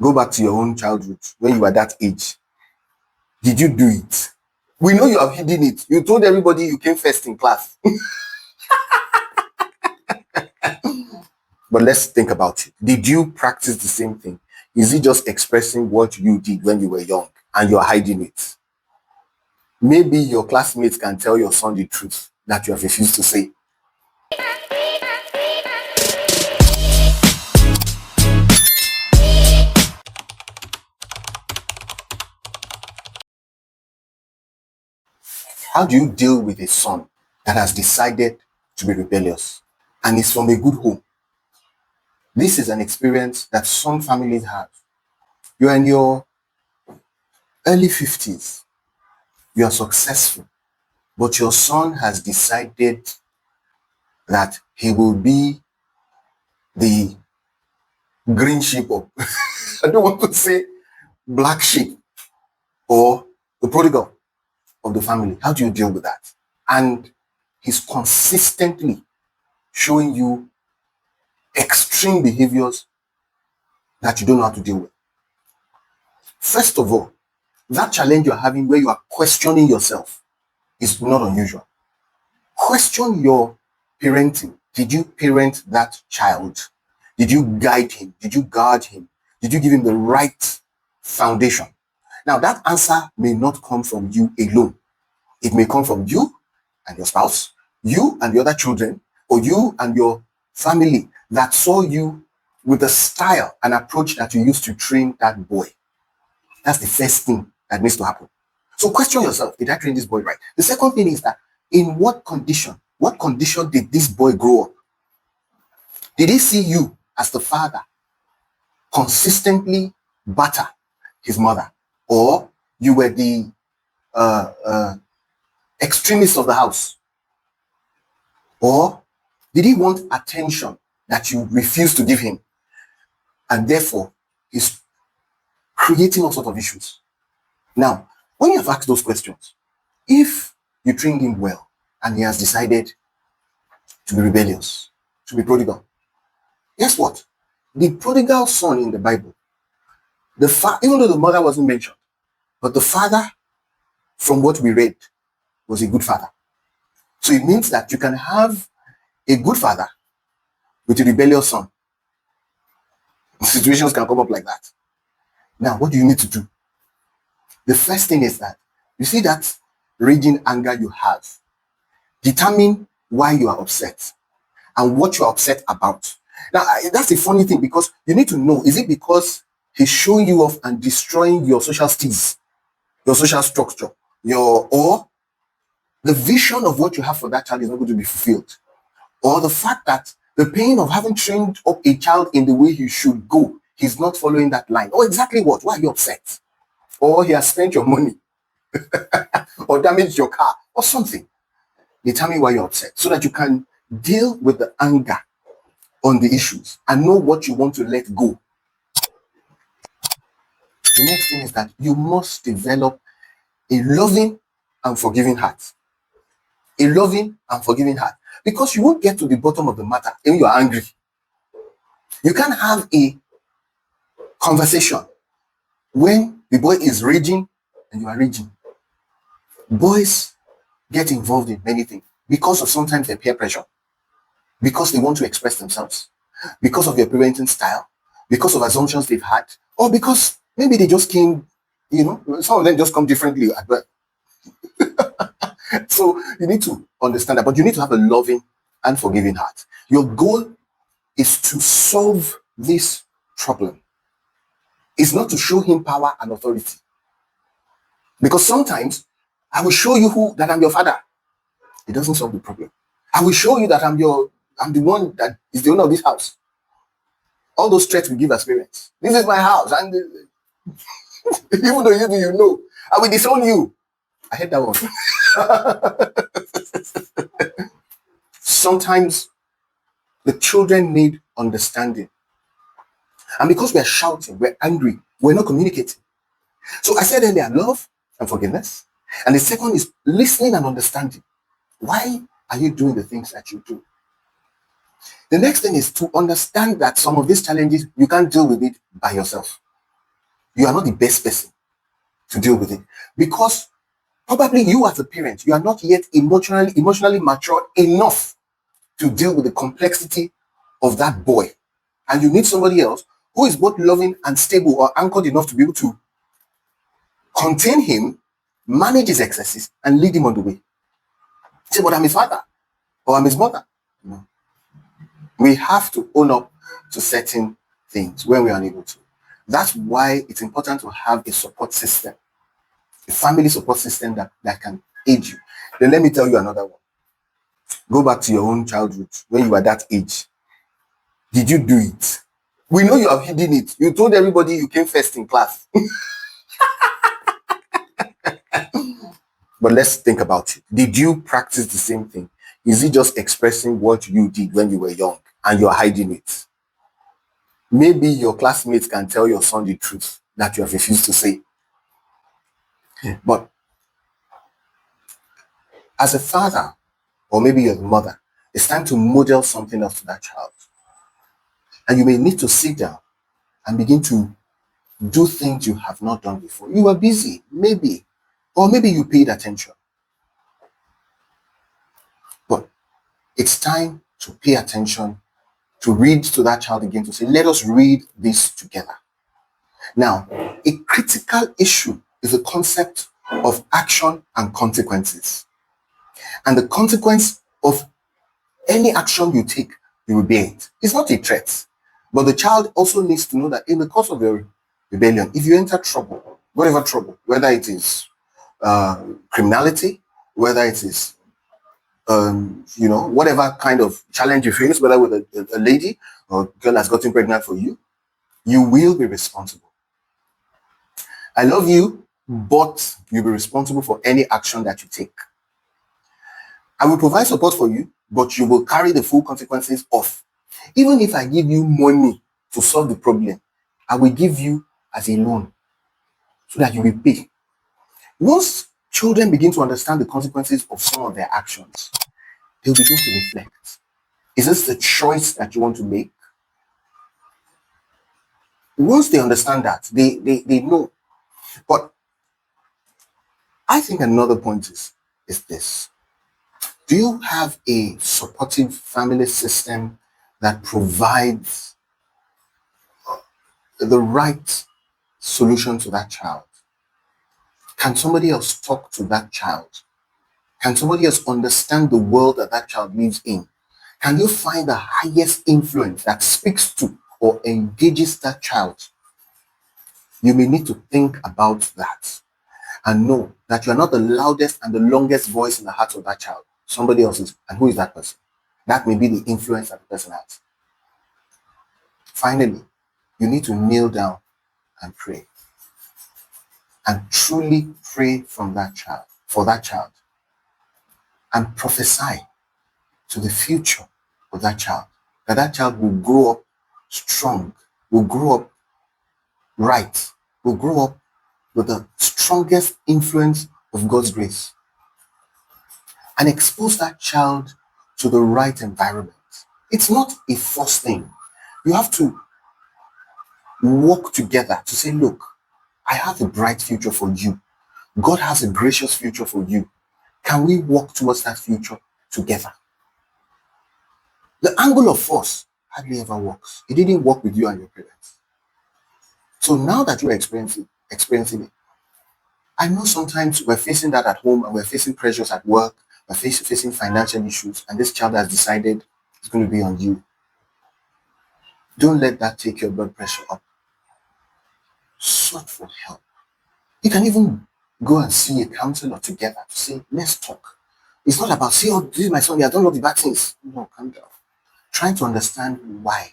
Go back to your own childhood when you were that age. Did you do it? We know you have hidden it. You told everybody you came first in class. But let's think about it. Did you practice the same thing? Is it just expressing what you did when you were young and you're hiding it? Maybe your classmates can tell your son the truth that you have refused to say. How do you deal with a son that has decided to be rebellious and is from a good home? This is an experience that some families have. You are in your early 50s, you are successful, but your son has decided that he will be the green sheep of, I don't want to say black sheep or the prodigal of the family. How do you deal with that? And he's consistently showing you extreme behaviors that you don't know how to deal with. First of all, that challenge you're having where you are questioning yourself is not unusual. Question your parenting. Did you parent that child? Did you guide him? Did you guard him? Did you give him the right foundation? Now, that answer may not come from you alone. It may come from you and your spouse, you and the other children, or you and your family that saw you with the style and approach that you used to train that boy. That's the first thing that needs to happen. So question yourself, did I train this boy right? The second thing is that in what condition did this boy grow up? Did he see you as the father consistently batter his mother? Or you were the extremist of the house? Or did he want attention that you refused to give him? And therefore, he's creating all sorts of issues. Now, when you have asked those questions, if you trained him well and he has decided to be rebellious, to be prodigal, guess what? The prodigal son in the Bible, even though the mother wasn't mentioned, but the father, from what we read, was a good father. So it means that you can have a good father with a rebellious son. Situations can come up like that. Now, what do you need to do? The first thing is that you see that raging anger you have. Determine why you are upset and what you are upset about. Now, that's a funny thing because you need to know, is it because he's showing you off and destroying your social steez, your social structure, or the vision of what you have for that child is not going to be fulfilled? Or the fact that the pain of having trained up a child in the way he should go, he's not following that line. Or exactly what? Why are you upset? Or he has spent your money or damaged your car or something. Determine why you're upset so that you can deal with the anger on the issues and know what you want to let go. The next thing is that you must develop a loving and forgiving heart. A loving and forgiving heart. Because you won't get to the bottom of the matter when you're angry. You can't have a conversation when the boy is raging and you are raging. Boys get involved in many things because of sometimes their peer pressure, because they want to express themselves, because of their parenting style, because of assumptions they've had, or because maybe they just came, some of them just come differently at birth. So you need to understand that, but you need to have a loving and forgiving heart. Your goal is to solve this problem. It's not to show him power and authority. Because sometimes I will show you that I'm your father. It doesn't solve the problem. I will show you that I'm the one that is the owner of this house. All those threats we give as parents. This is my house. And even though you know, I will disown you. I hate that one. Sometimes the children need understanding. And because we're shouting, we're angry, we're not communicating. So I said earlier, love and forgiveness. And the second is listening and understanding. Why are you doing the things that you do? The next thing is to understand that some of these challenges, you can't deal with it by yourself. You are not the best person to deal with it, because probably you as a parent, you are not yet emotionally mature enough to deal with the complexity of that boy. And you need somebody else who is both loving and stable or anchored enough to be able to contain him, manage his excesses, and lead him on the way. Say, but I'm his father or I'm his mother. No. We have to own up to certain things when we are unable to. That's why it's important to have a support system, a family support system that can aid you. Then let me tell you another one. Go back to your own childhood when you were that age. Did you do it? We know you have hidden it. You told everybody you came first in class. But let's think about it. Did you practice the same thing? Is it just expressing what you did when you were young and you're hiding it? Maybe your classmates can tell your son the truth that you have refused to say. But as a father, or maybe your mother, it's time to model something else to that child. And you may need to sit down and begin to do things you have not done before. You were busy, maybe, or maybe you paid attention. But it's time to pay attention, to read to that child again, to say, let us read this together. Now, a critical issue is the concept of action and consequences. And the consequence of any action you take, you will bear it. It's not a threat. But the child also needs to know that in the course of your rebellion, if you enter trouble, whatever trouble, whether it is criminality, whether it is, whatever kind of challenge you face, whether with a lady or a girl that's gotten pregnant for you, you will be responsible. I love you, but you'll be responsible for any action that you take. I will provide support for you, but you will carry the full consequences of. Even if I give you money to solve the problem, I will give you as a loan so that you will pay. Once children begin to understand the consequences of some of their actions, they'll begin to reflect. Is this the choice that you want to make? Once they understand that, they know. But I think another point is this. Do you have a supportive family system that provides the right solution to that child? Can somebody else talk to that child? Can somebody else understand the world that that child lives in? Can you find the highest influence that speaks to or engages that child? You may need to think about that and know that you are not the loudest and the longest voice in the heart of that child. Somebody else is. And who is that person? That may be the influence that the person has. Finally, you need to kneel down and pray. And truly pray for that child. And prophesy to the future of that child. That child will grow up strong, will grow up right, will grow up with the strongest influence of God's grace. And expose that child to the right environment. It's not a forced thing. You have to work together to say, look, I have a bright future for you. God has a gracious future for you. Can we work towards that future together? The angle of force hardly ever works. It didn't work with you and your parents. So now that you're experiencing it, I know sometimes we're facing that at home and we're facing pressures at work, we're facing financial issues, and this child has decided it's going to be on you. Don't let that take your blood pressure up. Search for help. You can even go and see a counselor together to say, let's talk. It's not about, see, oh, this is my son, I don't know the bad things. No, calm down. Trying to understand why.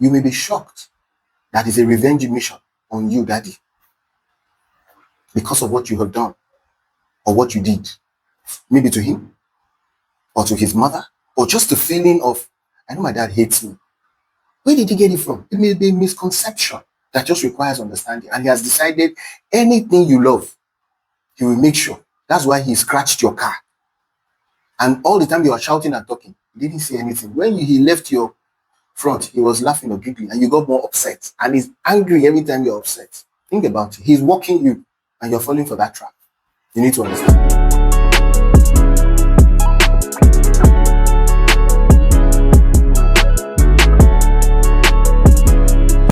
You may be shocked that is a revenge mission on you, daddy, because of what you have done or what you did. Maybe to him or to his mother, or just the feeling of, I know my dad hates me. Where did he get it from? It may be a misconception that just requires understanding. And he has decided anything you love, he will make sure. That's why he scratched your car. And all the time you are shouting and talking, he didn't say anything. When he left your front, he was laughing or giggling, and you got more upset. And he's angry every time you're upset. Think about it. He's walking you and you're falling for that trap. You need to understand.